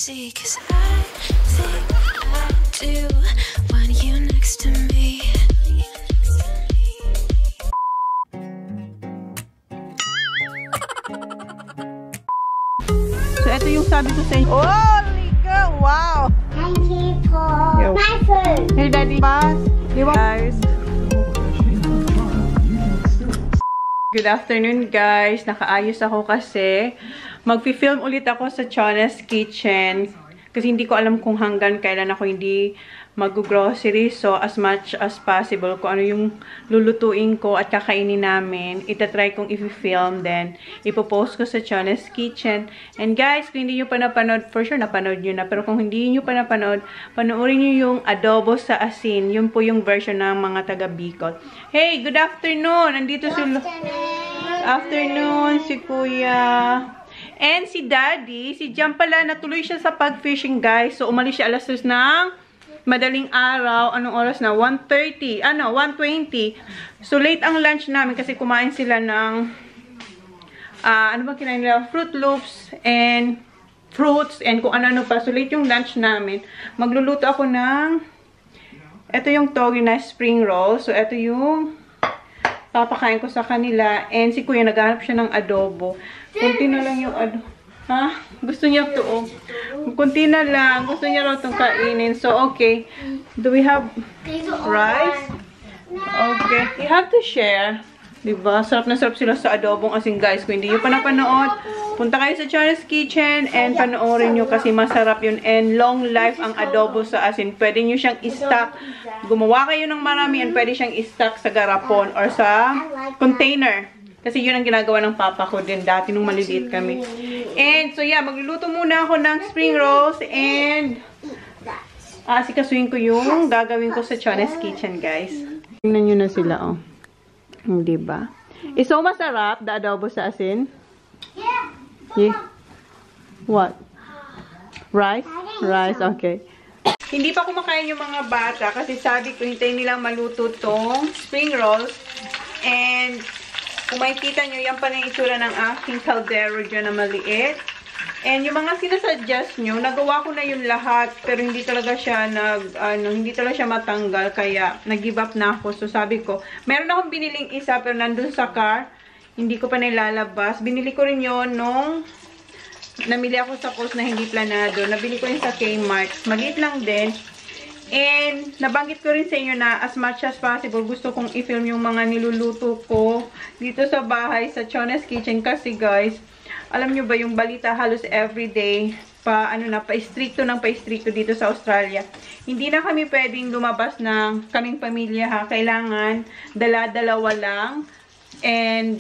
see, 'cause I think I do want you next to me. So, ito yung sabi ko sa inyo. Holy God! Wow! Thank you for my food. Hey, Daddy. Pass. Guys. Good afternoon, guys. Nakaayos ako kasi magpi-film ulit ako sa Chona's Kitchen. Kasi hindi ko alam kung hanggang kailan ako hindi mag-grocery. So, as much as possible, kung ano yung lulutuin ko at kakainin namin, itatry kong i-film. Then, ipopost ko sa Chona's Kitchen. And guys, kung hindi nyo pa napanood, for sure napanood nyo na. Pero kung hindi nyo pa napanood, panoorin nyo yung adobo sa asin. Yun po yung version ng mga taga Bicol. Hey, good afternoon! Nandito si afternoon, si Kuya. And si Daddy, si Jam pala, natuloy siya sa pag-fishing, guys. So, umalis siya alas 2 ng madaling araw. Anong oras na? 1:30. 1:20. So, late ang lunch namin kasi kumain sila ng ano ba kinain nila? Fruit Loops and fruits and kung ano-ano pa. So, late yung lunch namin. Magluluto ako ng ito yung togi na spring roll. So, ito yung papakain ko sa kanila. And si Kuya, naghanap siya ng adobo. Kunti na lang yung adobo. Ha? Gusto niya ito, oh. Kunti na lang. Gusto niya raw itong kainin. So, okay. Do we have rice? Okay. You have to share. Diba? Sarap na sarap sila sa adobong asin, guys. Kung hindi nyo pa napanood, punta kayo sa Chona's Kitchen and panoorin nyo kasi masarap yun. And long life ang adobo sa asin. Pwede nyo siyang i-stock. Gumawa kayo ng marami and pwede siyang i-stock sa garapon or sa container. Kasi yun ang ginagawa ng papa ko din dati nung maliliit kami. And so yeah, magluluto muna ako ng spring rolls and asikasuhin ko yung gagawin ko sa Chona's Kitchen, guys. Tingnan nyo na sila, oh. Diba? Is so masarap, the adobo sa asin? Yeah. What? Rice? Rice, okay. Hindi pa kumakain yung mga bata kasi sabi ko, hintayin nilang maluto tong spring rolls. And kung makikita nyo, yan pa na yung itsura ng aking caldero dyan na maliit. And yung mga sinasuggest nyo, nagawa ko na yung lahat, pero hindi talaga siya hindi talaga siya matanggal, kaya nag-give up na ako. So sabi ko, meron akong biniling isa, pero nandun sa car, hindi ko pa nilalabas. Binili ko rin yun nung namili ako sa post na hindi planado. Nabili ko rin sa Kmart. Maliit lang din. And nabanggit ko rin sa inyo na as much as possible, gusto kong i-film yung mga niluluto ko dito sa bahay, sa Chona's Kitchen. Kasi guys, alam nyo ba yung balita halos everyday, pa-stricto ng pa-stricto dito sa Australia. Hindi na kami pwedeng lumabas ng kaming pamilya, ha. Kailangan dala-dalawa lang. And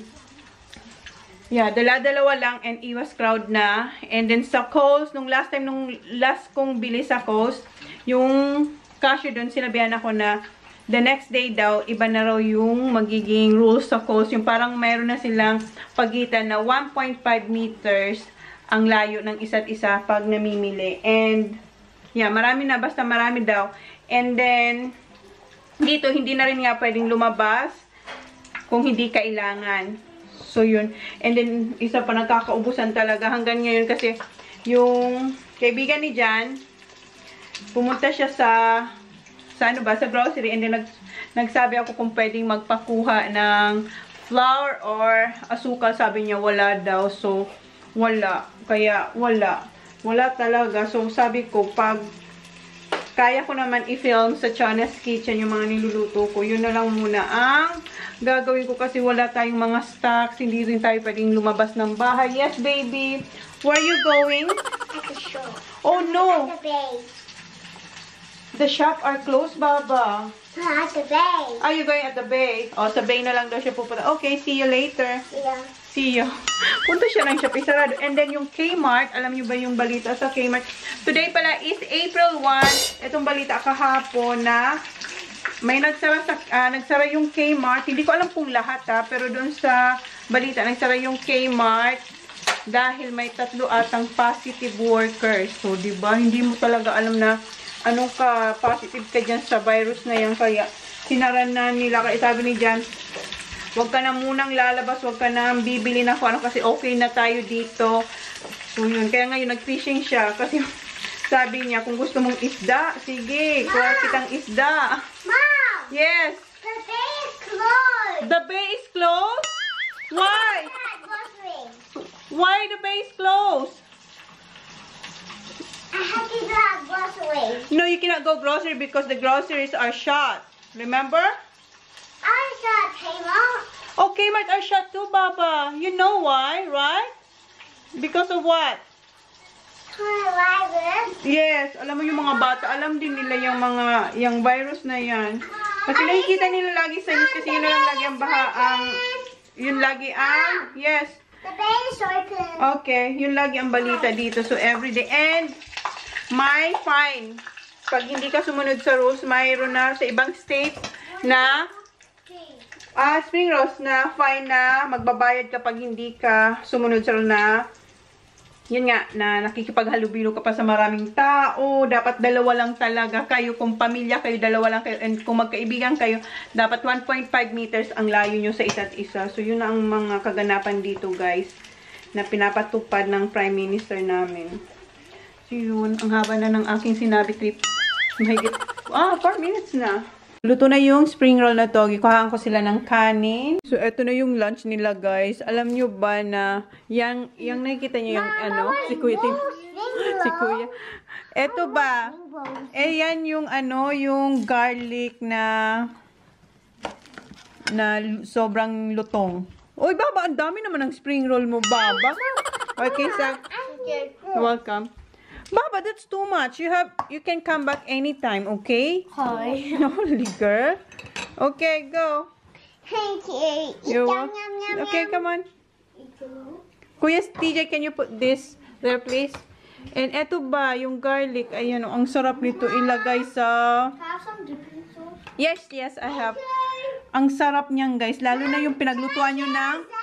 yeah, dala-dalawa lang and iwas crowd na. And then sa Coles, nung last kong bili sa Coles, yung cashier doon, sinabihan ako na the next day daw, iba na raw yung magiging rules sa Coles. Yung parang mayroon na silang pagitan na 1.5 meters ang layo ng isa't isa pag namimili. And yeah, marami na, basta marami daw. And then dito, hindi na rin nga pwedeng lumabas kung hindi kailangan. So yun. And then isa pa, nagkakaubusan talaga hanggang ngayon kasi yung kaibigan ni Jan, pumunta siya sa grocery, and then nagsabi ako kung pwedeng magpakuha ng flour or asukal. Sabi niya wala daw. So wala. Kaya wala talaga. So sabi ko, pag kaya ko naman i-film sa Chona's Kitchen yung mga niluluto ko, yun na lang muna ang gagawin ko kasi wala tayong mga stocks. Hindi rin tayo pwedeng lumabas ng bahay. Yes, baby. Where are you going? At the shop. Oh no. At the bay. The shop are closed, Baba. At the bay. Are you going at the bay? Oh, sa bay na lang daw siya pupunta. Okay, see you later. Yeah. See you. Punta siya ng shop, isarado. And then yung Kmart, alam niyo ba yung balita sa Kmart? Today pala is April 1. Itong balita kahapon na may nagsara yung Kmart. Hindi ko alam kung lahat, ha, pero doon sa balita, nagsara yung Kmart dahil may 3 atang positive workers. So, diba? Hindi mo talaga alam na anong ka-positive ka dyan sa virus na yan. Kaya, sinaran na nila. Kaya sabi ni Jan, huwag ka na munang lalabas, huwag ka na bibili na kung ano kasi okay na tayo dito. So, yun. Kaya ngayon, nag-fishing siya. Kasi Sabi niya, kung gusto mong isda, sige, kuha kitang isda. Mom! Yes. The bay is closed. The bay is closed? Why? Why the bay is closed? I have to go groceries. No, you cannot go grocery because the groceries are shut. Remember? I saw Kmart. Oh, Kmart are shut too, Baba. You know why, right? Because of what? Coronavirus. Yes, alam mo yung mga bata, alam din nila yung virus na yan. Kasi nakikita nila lagi sa news kasi yun na lang lagi ang yun lagi ang, yes. The bay is open. Okay, yun lagi ang balita dito. So, everyday. And, may fine. Pag hindi ka sumunod sa rules, mayroon na sa ibang states na Spring Rose na fine na magbabayad kapag hindi ka sumunod sa rule na yun nga, na nakikipaghalubilo ka pa sa maraming tao. Dapat dalawa lang talaga kayo. Kung pamilya kayo, dalawa lang kayo. And kung magkaibigan kayo, dapat 1.5 meters ang layo nyo sa isa't isa. So, yun ang mga kaganapan dito, guys, na pinapatupad ng Prime Minister namin. So, yun. Ang haba na ng aking sinabi trip. Mahigit, 4 minutes na. Luto na yung spring roll na to. Gikuhaan ko sila ng kanin. So, eto na yung lunch nila, guys. Alam nyo ba na, yung nakikita nyo yung, si Kuya. Si Kuya. Eto ba? Yan yung, yung garlic na sobrang lutong. Uy, Baba, ang dami naman ng spring roll mo, Baba. Okay, sir. Welcome. Baba, that's too much. You can come back anytime, okay? Hi. Holy girl. Okay, go. Thank you. You're welcome. Okay, come on. Kuya TJ, can you put this there, please? And eto ba, yung garlic, ayan, ang sarap nito ilagay sa... Have some dipping sauce? Yes, I have. Ang sarap niyan, guys. Lalo na yung pinaglutuan nyo ng...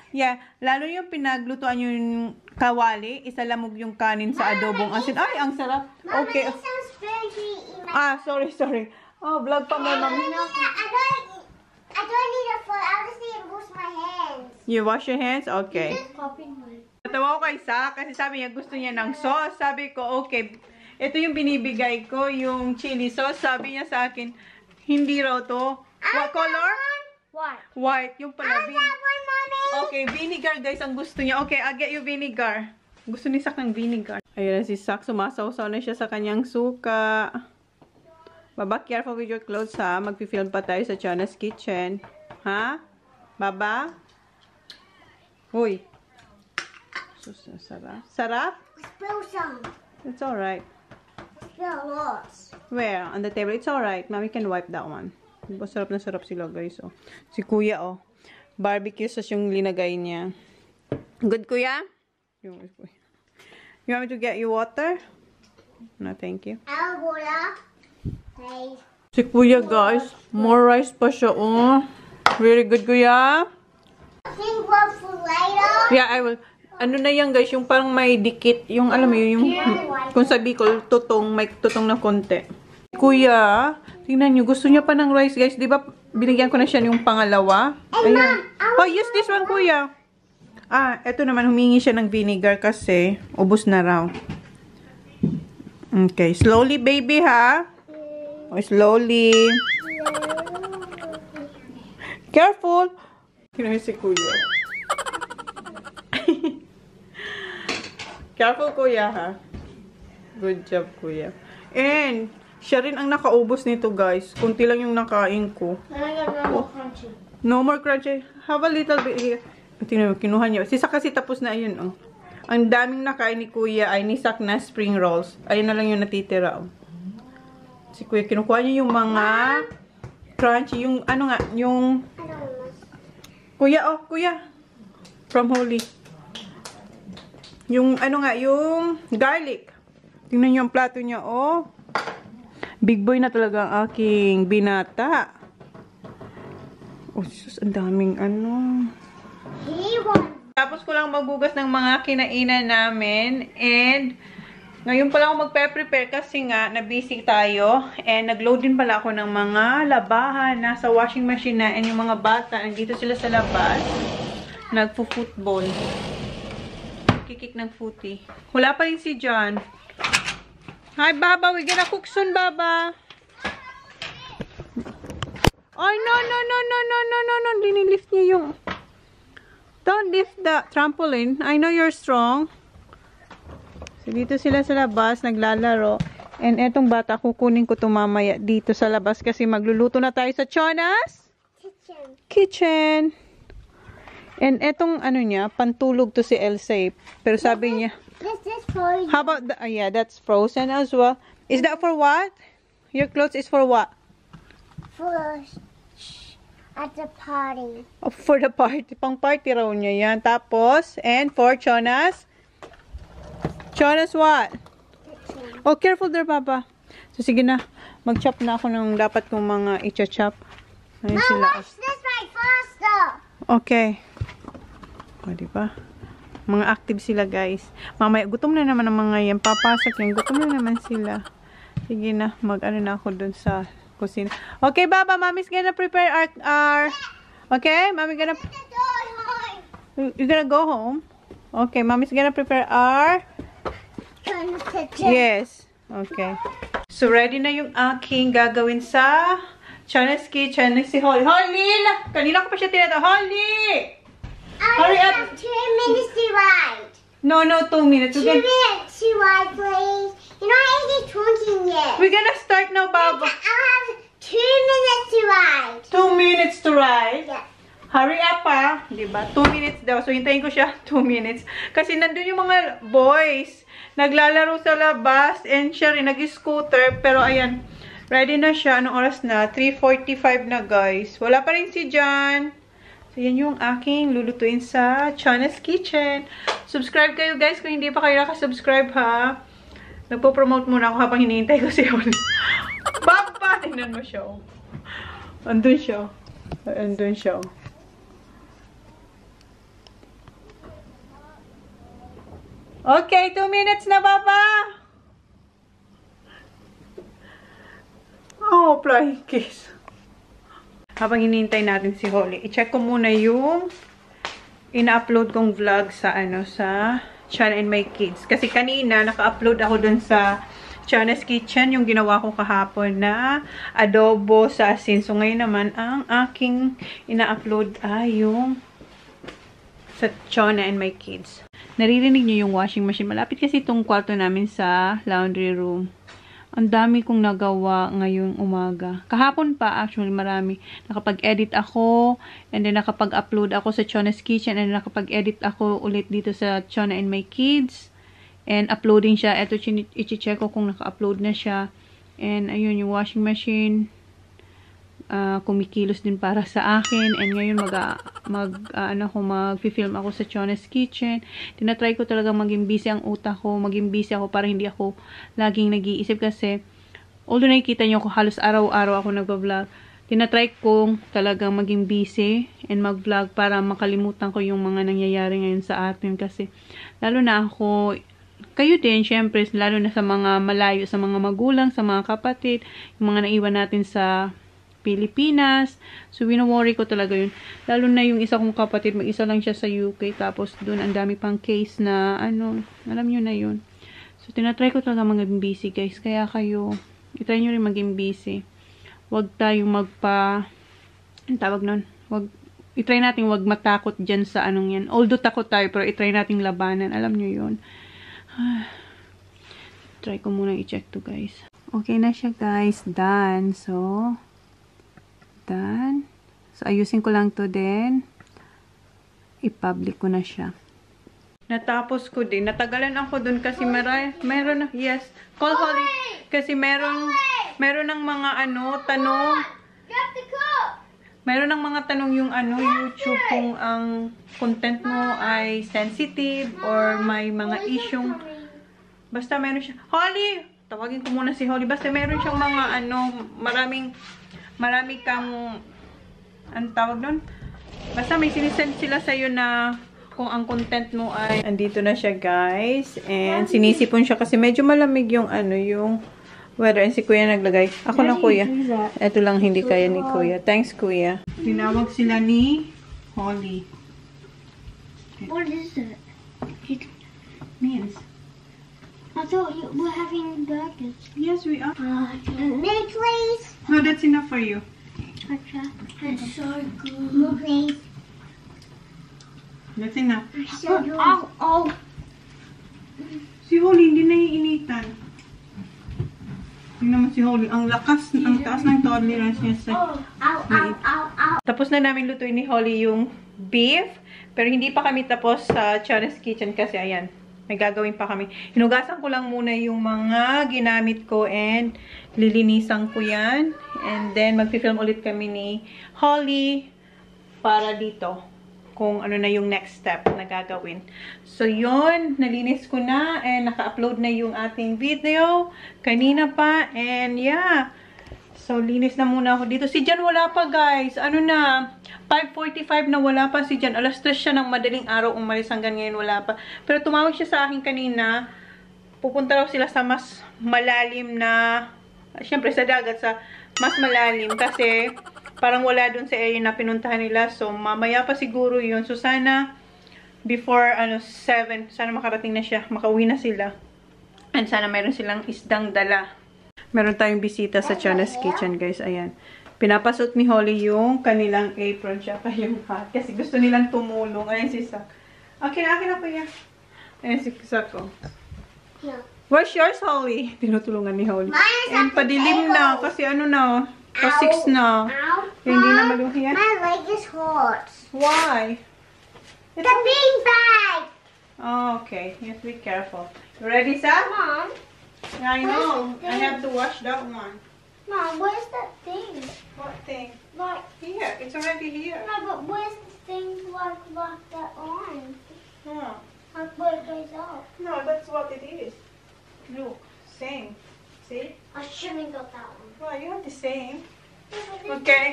Yeah, lalo yung pinaglutuan nyo yung kawali, isalamog yung kanin sa adobong asin. Ay, ang sarap. Okay. Sorry. Oh, vlog pa mo, Mami. I don't need a foot. I'll just need to wash my hands. You wash your hands? Okay. Natawa ko kay Sa kasi sabi niya gusto niya ng sauce. Sabi ko, okay. Ito yung binibigay ko, yung chili sauce. Sabi niya sa akin, hindi raw to. What color? White. Yung pala. Okay, vinegar guys ang gusto niya. Okay, I'll get you vinegar. Gusto ni Sak ng vinegar. Ayun na si Sak. Sumasaw-saw na siya sa kanyang suka. Baba, careful with your clothes ha. Magpi-film pa tayo sa Chona's Kitchen. Ha? Baba? Uy. Sarap. Sarap? Spill some. It's alright. Spill lots. Where? On the table. It's alright. Mommy can wipe that one. Sarap na sarap sila guys. Oh. Si Kuya oh. Barbecue sauce yung linagay niya. Good, Kuya? You want me to get you water? No, thank you. I'll water. Please. Si Kuya, guys. More rice pa siya, oh. Very good, Kuya. Think what for later? Yeah, I will. Ano na yan, guys? Yung parang may dikit. Yung, alam mo yung kung sabi ko, tutong, may tutong na konti. Kuya, tingnan nyo. Gusto niya pa ng rice, guys. Di ba, binigyan ko na siya yung pangalawa? Ayan. Oh, use this one, Kuya. Eto naman, humingi siya ng vinegar kasi ubos na raw. Okay, slowly, baby, ha? Oh, slowly. Careful. Kinahin si Kuya. Careful, Kuya, ha? Good job, Kuya. And, siya rin ang nakaubos nito, guys. Kunti lang yung nakain ko. No more crunchy. Have a little bit here. Tingnan mo, kinuha niya. Si Sak kasi tapos na, ayun, oh. Ang daming nakain ni Kuya ay ni Sak na spring rolls. Ayun na lang yung natitira, oh. Si Kuya, kinukuha niya yung mga crunchy. Yung, ano nga, yung... Kuya, oh, Kuya. From Huling. Yung, ano nga, yung garlic. Tingnan niyo ang plato niya, oh. Big boy na talaga ang aking binata. Oh, sus, ang daming ano. Tapos ko lang magbugas ng mga kinainan namin. And, ngayon pala ako magpe-prepare kasi nga, na-busy tayo. And, nag-load din pala ako ng mga labahan. Nasa washing machine na. And yung mga bata, nandito sila sa labas. Nagpo-football. Kikik ng footy. Wala pa rin si John. Hi, Baba. We're gonna cook soon, Baba. Oh, no. Dinilift niya yung... Don't lift the trampoline. I know you're strong. So, dito sila sa labas, naglalaro. And etong bata, kukunin ko ito mamaya dito sa labas kasi magluluto na tayo sa Chona's kitchen. And etong ano niya, pantulog to si Elsa. Pero sabi niya... This is for you. How about the... yeah, that's frozen as well. Is that for what? Your clothes is for what? For at the party. Oh, for the party. Pang party raw niya yan. Tapos, and for Chona's? Chona's what? Oh, careful there, Papa. So, sige na. Mag-chop na ako ng dapat kong mga i-chop. Ayun Mom, sila. watch this right faster. Okay. O, diba? Mga active sila, guys. Mamaya, gutom na naman ang mga yan. Papasok yan. Gutom na naman sila. Sige na. Mag-ano na ako dun sa kusina. Okay, Baba. Mommy's gonna prepare our... Okay? Mommy gonna... You're gonna go home? Okay. Mommy's gonna prepare our... Yes. Okay. So, ready na yung aking gagawin sa Chona's kitchen. Si Holly. Holly! Kanina ko pa siya tinatawag. Holly! Hurry up! 2 minutes to ride. No, 2 minutes. 2 minutes to ride, please. You're not even talking yet. We're gonna start now, Baba. I'll have 2 minutes to ride. 2 minutes to ride. Yeah. Hurry up, ha? Diba? 2 minutes daw. So, hintayin ko siya 2 minutes. Kasi nandun yung mga boys. Naglalaro sa labas. And siya rin, nag-scooter. Pero, ayan. Ready na siya. Anong oras na? 3:45 na, guys. Wala pa rin si John. So, yan yung aking lulutuin sa Chona's Kitchen. Subscribe kayo, guys, kung hindi pa kayo nakasubscribe, ha? Nagpo-promote muna ako habang hinihintay ko si Holly. Papa! Tingnan mo siya. Andun siya. Andun siya. Okay, 2 minutes na, Papa! Oh, flying kiss. Habang hinihintay natin si Holly, i-check ko muna yung ina-upload kong vlog sa sa ChonaAndMyKids. Kasi kanina naka-upload ako dun sa Chona's Kitchen, yung ginawa ko kahapon na adobo sa asin. So ngayon naman ang aking ina-upload ay yung sa ChonaAndMyKids. Naririnig niyo yung washing machine. Malapit kasi itong kwarto namin sa laundry room. Ang dami kong nagawa ngayong umaga. Kahapon pa, actually, marami. Nakapag-edit ako, and then nakapag-upload ako sa Chona's Kitchen, and nakapag-edit ako ulit dito sa ChonaAndMyKids. And uploading siya. Ito, i-check ko kung naka-upload na siya. And, ayun, yung washing machine, kumikilos din para sa akin. And ngayon, mag-film ako sa Chona's Kitchen. Tinatry ko talaga maging busy ang utak ko. Maging busy ako para hindi ako laging nag-iisip kasi although nakikita nyo ako halos araw-araw ako nag-vlog, tinatry kong talagang maging busy and mag-vlog para makalimutan ko yung mga nangyayari ngayon sa atin kasi lalo na ako, kayo din, syempre, lalo na sa mga malayo, sa mga magulang, sa mga kapatid, yung mga naiwan natin sa Pilipinas. So, wino-worry ko talaga yun. Lalo na yung isa kong kapatid, mag-isa lang siya sa UK. Tapos, doon ang dami pang case na, alam nyo na yun. So, tinatry ko talaga maging busy, guys. Kaya kayo, itry nyo rin maging busy. Huwag tayong ang tawag nun, itry natin huwag matakot dyan sa anong yan. Although takot tayo, pero itry natin labanan. Alam nyo yun. Try ko muna i-check to, guys. Okay na siya, guys. Done. So, done. So, ayusin ko lang to din. I-public ko na siya. Natapos ko din. Natagalan ako dun kasi meron na, yes. Call Holly. Kasi meron ng mga tanong. Meron ng mga tanong yung YouTube kung ang content mo ay sensitive or may mga isyong basta meron siya. Holly! Tawagin ko muna si Holly. Basta meron siyang mga marami kang ang tawag nun? Basta may sinisend sila sa'yo na kung ang content mo ay andito na siya, guys. And sinisipon siya kasi medyo malamig yung yung weather. And si Kuya naglagay. Ako na, Kuya. Ito lang hindi kaya ni Kuya. Thanks, Kuya. Tinawag sila ni Holly. What is it? It means What thought you were having burgers. Yes, we are. Me, please. No, that's enough for you. Okay. That's so good. More, please. That's enough. So good. Oh. Si Holly, hindi naiinitan. Tingnan mo si Holly. Ang lakas, ang taas ng tolerance niya sa... Ow. Tapos na namin lutuin ni Holly yung beef. Pero hindi pa kami tapos sa Chona's Kitchen kasi ayan, may gagawin pa kami. Hinugasan ko lang muna yung mga ginamit ko and lilinisan ko yan. And then magpi-film ulit kami ni Holly para dito kung ano na yung next step na gagawin. So yun, nalinis ko na and naka-upload na yung ating video kanina pa. And yeah, so linis na muna ako dito. Si Jan wala pa guys. Ano na, 5:45 na wala pa si Jan. Alas 3 siya ng madaling araw umalis, hanggang ngayon wala pa. Pero tumawag siya sa akin kanina. Pupunta raw sila sa mas malalim na, syempre sa dagat, sa mas malalim. Kasi parang wala dun sa area na pinuntahan nila. So mamaya pa siguro yun. So sana before 7, sana makarating na siya. Makauwi na sila. And sana mayroon silang isdang dala. Meron tayong bisita sa Chona's Kitchen, guys. Ayan. Pinapasot ni Holly yung kanilang apron siya. Yung hat. Kasi gusto nilang tumulong. Ayan si Sak. Akin na po yan. Ayan si Sak, oh. No. Where's yours, Holly? Tinutulungan ni Holly. And at the padilim table. na. Kasi ano na. Pa-6 na. Ow. Kaya hindi na maluhiyan. My leg is hot. Why? The beanbag. Oh, okay. You have to be careful. You ready, Sak? Mom. Yeah, I know. Where's the I have to wash that one. Mom, where's that thing? What thing? Like, Here. It's already here. no, but where's the thing like that on? Oh. Like where it goes up? No, that's what it is. Look. Same. See? I shouldn't got that one. Well, you have the same. Okay. Okay.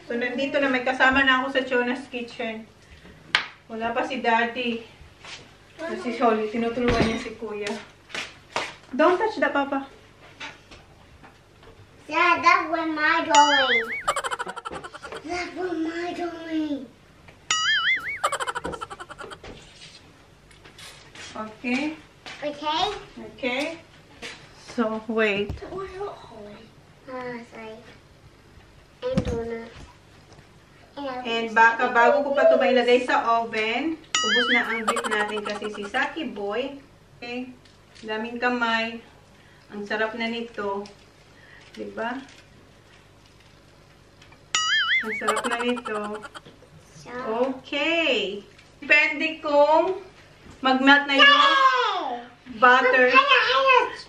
So, nandito na. May kasama na ako sa Chona's Kitchen. Wala pa si Daddy. So, si Holly. Tinutulungan niya si Kuya. Don't touch that, Papa. Dad, that's where my going. That's where my going. Okay. Okay? Okay. So, wait. Sorry. And donut. And baka bago ko pa ito mailagay sa oven, ubos na ang beef natin kasi si Saki Boy. Okay. Daming kamay. Ang sarap na nito. Diba? Ang sarap na nito. Okay. Depende kung mag-melt na yung butter.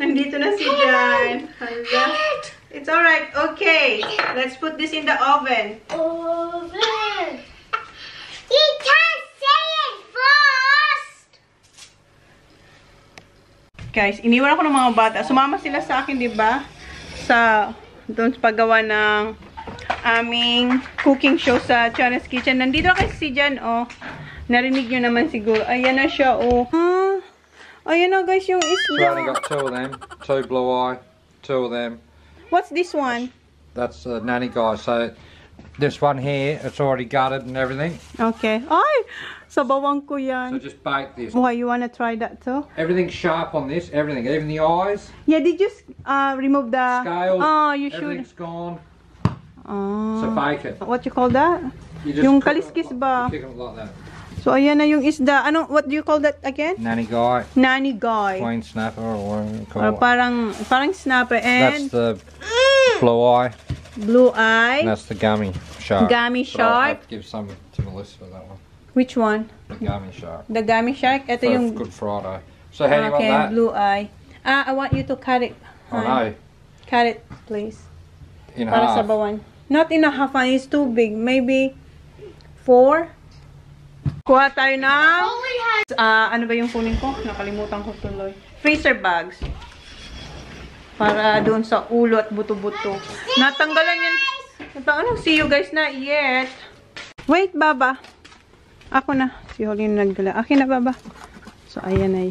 Nandito na si Jan. It's alright. Okay. Let's put this in the oven. Oven. You can't say it first. Guys, iniwan ako ng mga bata. Sumama sila sa akin, di ba? Doon sa paggawa ng aming cooking show sa Chona's Kitchen. Nandito kasi si Jan, oh. Narinig nyo naman siguro. Ayan na siya, oh. Ayan na, guys, yung isda. So I only got 2 of them. 2 blue eye, 2 of them. What's this one? That's the nanny guy. So this one here, it's already gutted and everything. Okay. Ay! Sabawang ko yan. So just bake this. Why, you wanna try that too? Everything's sharp on this, everything. Even the eyes, Yeah, did you remove the... scales, Oh, you should. everything's gone. Oh. So bake it. What you call that? You just Yung cook it kaliskis like- ba? you cook it like that. So, ayan na yung isda. What do you call that again? Nanny guy, Nani guy. queen snapper or whatever you Or call it. parang snapper. That's And the blue eye, blue eye. and that's the gummy shark. Gummy But I'll shark. have to give some to Melissa for that one. Which one? The gummy shark. The gummy shark? Ito For yung... Good Friday. So how do you want Okay, that? blue eye. I want you to cut it. I hon. know. Cut it, please. In Para sa half. bawan. Not in a half, it's too big. Maybe 4. Kuha tayo ng... ano ba yung kunin ko? Nakalimutan ko tuloy. Freezer bags. Para doon sa ulo at buto-buto. Natanggalan yan. Ano? See you guys na yet. Wait, Baba. Ako na. Si Holly na nagdala. Akin na, Baba. So, ayan ay.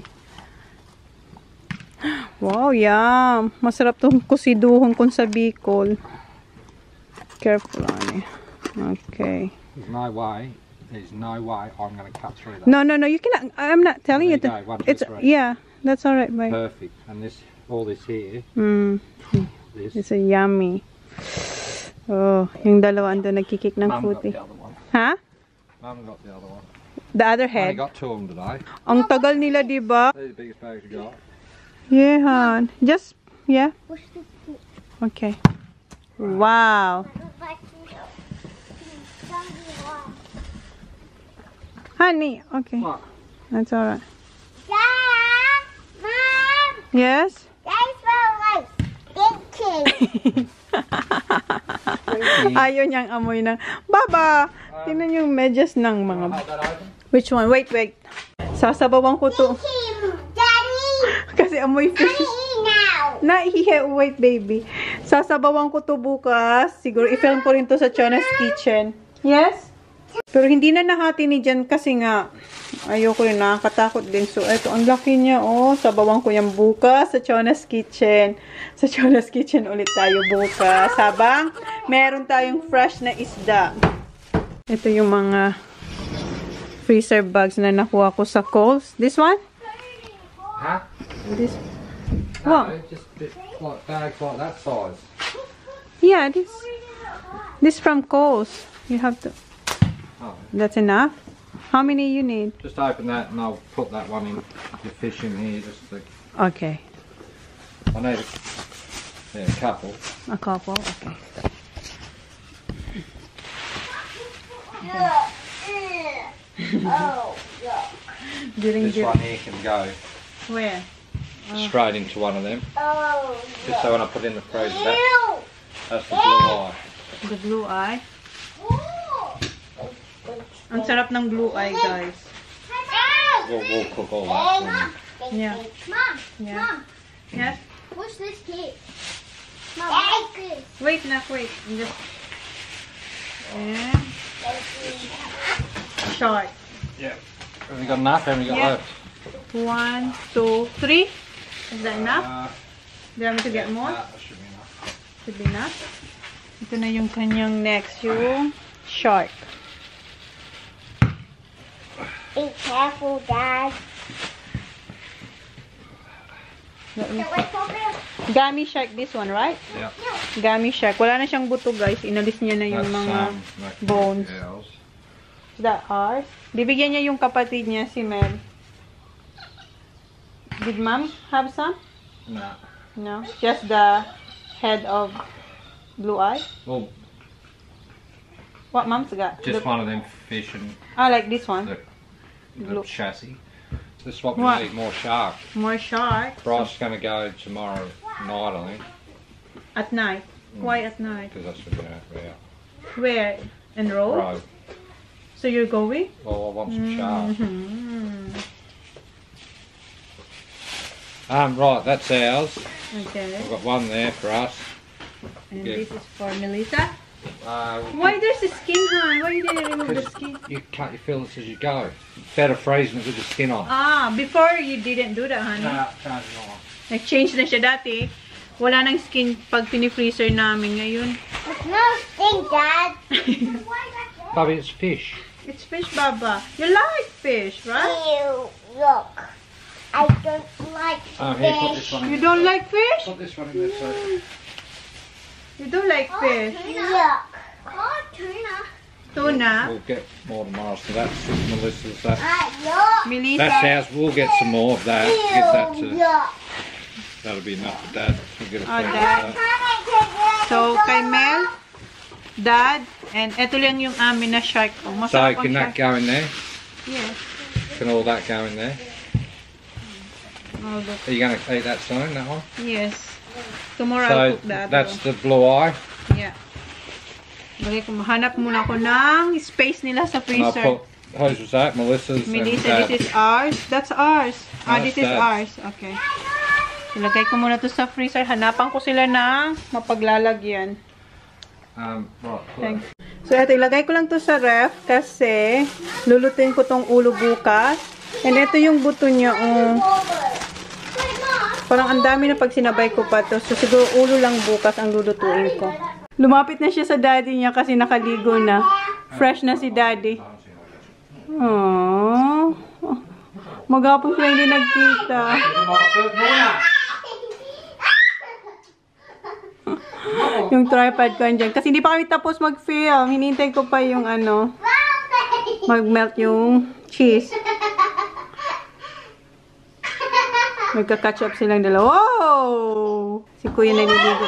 Wow, yum. Masarap tong kusiduhon kung sa Bicol. Careful on it. Okay. There's no way I'm going to cut through that. No. You cannot. I'm not telling you. There you go, one It's just right. yeah. That's alright, bye. Perfect. And this, all this here, this. It's a yummy. Oh, yung dalawa ando nagkikik ng Mum got fruity. the other one. Ha? Mum got the other one. The other Only head. got 2 of them today. Ang tagal nila, di ba? These are the biggest bags you got. Yeah, hon. Just, yeah. Push this kid. Okay. Wow. Honey, okay. What? That's alright. Dad, Mom, Yes? guys, for life. Thank you. Ayaw niyang amoy ng... Baba! Tingnan yung medyas ng mga... Hold that open. Which one? Wait, wait. Sasabawan ko to. Thank you, Daddy. Kasi amoy I fish. eat now. Wait, baby. Sasabawan ko to bukas. Siguro i-film ko rin to sa Chona's Kitchen. Yes? Pero hindi na nahati ni Jan kasi nga ayoko yun, nakakatakot din. So, eto, ang laki niya, oh. Sabawan ko yan bukas sa Chona's Kitchen. Sa Chona's Kitchen ulit tayo bukas. Habang meron tayong fresh na isda. Ito yung mga freezer bags na nakuha ko sa Coles. This one? Huh? This. No, What? just like bags like that size. Yeah, this from Coles. You have to. Oh. That's enough. How many you need? Just open that and I'll put that one in, the fish in here. Just to, Okay. I need a couple. A couple. Okay. Oh, During This one here can go Where? straight into one of them. oh, Just so when I put it in the freezer, Ew. that's the blue eye. The blue eye. Ang sarap ng blue eye, guys. We'll cook all that. Yeah. Mom, Yeah. Mom, Yes? push this kid. Mom, push this. Wait, wait. Just... And... Short. Yeah. Have we got enough? Have we got Yeah. left? 1, 2, 3. Is that enough? Do you want me to get more? That should be enough. Should be enough. Ito na yung kanyang next, yung shark. Be careful, Dad. Gummy shark, this one, right? Yeah. Gummy shark. Wala na siyang buto, guys. Inalis niya na yung mga like bones. Ours. Is that ours? Bibigyan niya yung kapatid niya, si Mel. Did Mom have some? No. No? Just the head of blue eye? Well, What Mom's got? just one of them fish and Ah, like this one. the Blue. chassis. This is what we What? need, more shark. More shark. Price is going to go tomorrow night, I think, At night. Why at night? because that's what we're out. Where? In Road? Row. So you're going? Well, I want some shark. Mm-hmm. Right, that's ours. Okay. We've got one there for us. And Yeah. this is for Melissa. Uh, Why there's a skin, hon? Why you didn't remove the skin? You cut your fillets as you go. Better freezing it with the skin on. Ah, before you didn't do that, honey. Change it on. Nag-change na siya dati. Wala nang skin pag pini-freezer namin ngayon. It's no stink, Dad. Bobby, it's fish. It's fish, Baba. You like fish, right? Ew, look. I don't like Oh, here, put this fish. one in. You don't like fish? Put this one in there too. You don't like fish? Yuck. Oh, tuna. Tuna. We'll get more tomorrow, so that's Melissa's. That's Yuck. Melissa. ours. We'll get some more of that. Get that Ew, to. yuck. That'll be enough for Dad. We'll get a Oh, plate of Dad. that. So, kay Mel, Dad, and eto lang yung amin na shark. Oh, So masarap can ang that shark. go in there? Yes. Can all that go in there? Oh, look. Are you going to eat that soon? That one? Yes. Tomorrow I'll So cook that. that's the blue eye. Yeah. Bagay ko, mahanap muna ko ng space nila sa And I'll freezer. put, whose was that? Melissa's and Melissa, Dad's. this is ours. That's ours. Ah, That's this is Dad's. ours. Okay. Ilagay ko muna to sa freezer. Hanapan ko sila ng mapaglalagyan. Right, put Thanks. So, ito, ilagay ko lang to sa ref kasi lulutuin ko tong ulo bukas. And ito yung buto niya. Parang ang dami na pag sinabay ko pa to. So, siguro ulo lang bukas ang lulutuin ko. Lumapit na siya sa daddy niya kasi nakaligo na. Fresh na si daddy. Aww. Maghapon sila hindi nagkita. Yung tripod ko andyan. Kasi hindi pa kami tapos mag-film. Hinihintay ko pa yung ano, mag-melt yung cheese. Magka-catch up silang dalawa. Wow! Si Kuya naliligo.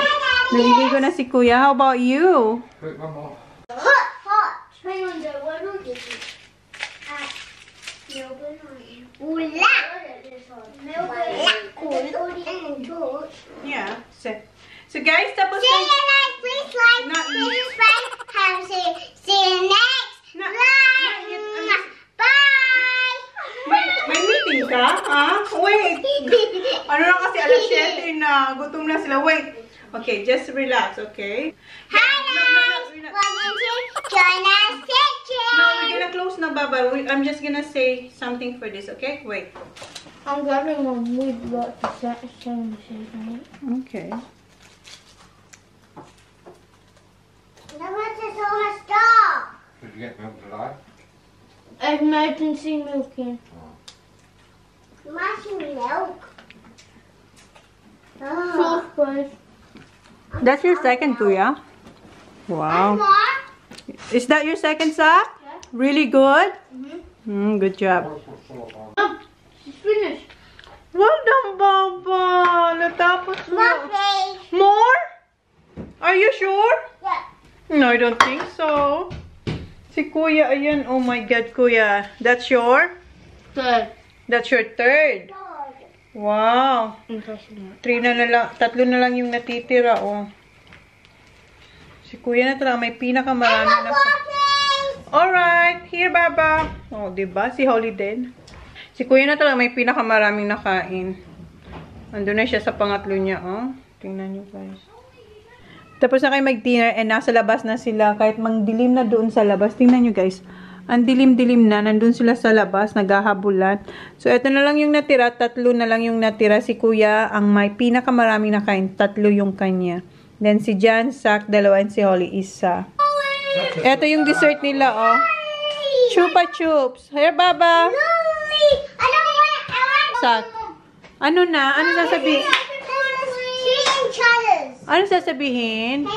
Naliligo na si Kuya. How about you? Hot, hot. Hang on, Joe. Why don't you do Yeah. So guys, tapos See you next, please like, Not please subscribe, see you next Not vlog. Bye! May meeting ka? Ha? Wait. Ano lang kasi alas 7 na. Gutom na sila. Wait. Okay, just relax, okay? Hi guys! Welcome to Chona's Kitchen! No, we're gonna close na, Baba. I'm just gonna say something for this, okay? Wait. I'm grabbing a wood lot to set some right? Okay. Now what's this all my stuff? Did you get milk today? Emergency milking. Emergency milk? Oh. Soft That's your second, Kuya? Wow. More? Is that your second sack? Yeah. Really good? Good job. She's finished. Well done, Baba. Natapos mo. Okay. More? Are you sure? Yeah. No, I don't think so. Si Kuya, ayan. Oh my God, Kuya. That's your? Good. That's your third. Wow. 3 na lang. 3 na lang yung natitira, oh. Si Kuya na talaga may pinakamarami na. Alright. Here, Baba. Oh, diba? Si Holly din. Si Kuya na talaga may pinakamaraming nakain. Andun na siya sa pangatlo niya, oh. Tingnan nyo, guys. Tapos na kayo mag-dinner and nasa labas na sila. Kahit mangdilim na doon sa labas. Tingnan nyo, guys. Ang dilim-dilim na. Nandun sila sa labas. Naghahabulan. So, eto na lang yung natira. 3 na lang yung natira. Si Kuya, ang may pinakamaraming nakain. 3 yung kanya. Then, si Jan, Sak, 2. And si Holly, 1. Eto yung dessert nila, oh. Chupa Chups. Here, Baba. Sak. Ano na? Ano sasabihin? Ano sasabihin?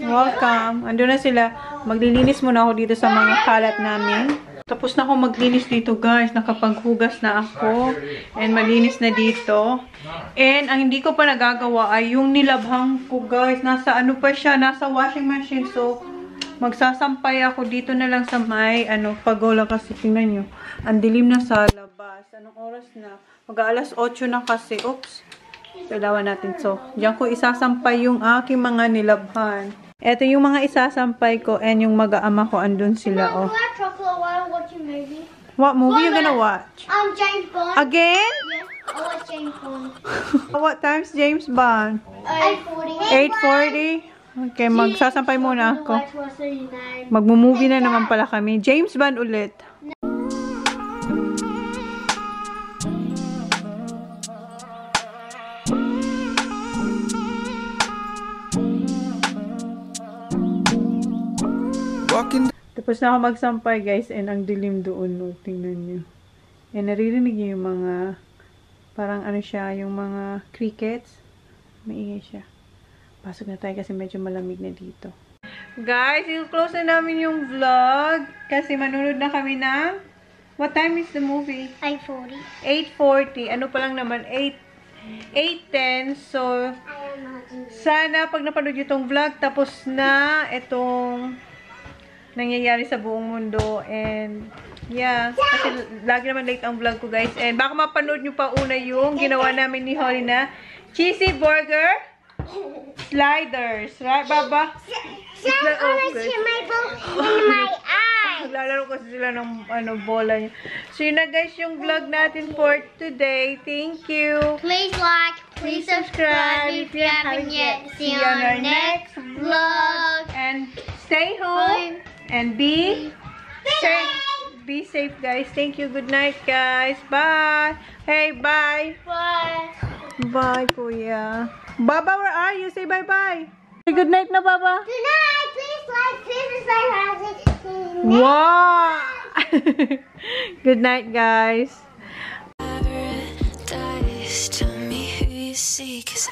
Welcome. Ando na sila. Maglilinis muna ako dito sa mga kalat namin. Tapos na ako maglinis dito, guys. Nakapaghugas na ako. And malinis na dito. And ang hindi ko pa nagagawa ay yung nilabhang ko, guys. Nasa ano pa siya? Nasa washing machine. So, magsasampay ako dito na lang sa may pagola kasi tingnan nyo. Ang dilim na sa labas. Anong oras na? Mag-aalas 8 na kasi. Oops. Kailangan natin. So, diyan ko isasampay yung aking mga nilabhan. Ito yung mga isasampay ko and yung mag-aama ko. Andun sila, oh. What movie you gonna watch? James Bond. Again? Yes, I watch James Bond. What time's James Bond? 8:40. 8:40? Okay, magsasampay muna ako. Magmo-movie na naman pala kami. James Bond ulit. Tapos na ako magsampay, guys, and ang dilim doon, no? Tingnan nyo. And naririnig nyo yung mga, parang ano siya, yung mga crickets. Maingay siya. Pasok na tayo kasi medyo malamig na dito. Guys, i-close na namin yung vlog kasi manunod na kami ng, what time is the movie? 8:40. 8:40. Ano pa lang naman, 8:10. So, sana pag napanood nyo itong vlog, tapos na itong nangyayari sa buong mundo. And, yeah. Kasi lagi naman late ang vlog ko, guys. And baka mapanood nyo pa una yung ginawa namin ni Holly na cheesy burger sliders. Right, Baba? Some orange in my bowl in my eye. Naglalaro kasi sila ng bola niya. So, yun na, guys, yung vlog natin for today. Thank you. Please like, please subscribe if you haven't yet. See you on our next vlog. And stay home and be safe. Be safe, guys. Thank you. Good night, guys. Bye. Hey, bye. Bye. Bye, Kuya. Baba, where are you? Say bye-bye. Say good night na, Baba. Good night. Please like, please subscribe. Wow. Good night, guys. see, 'cause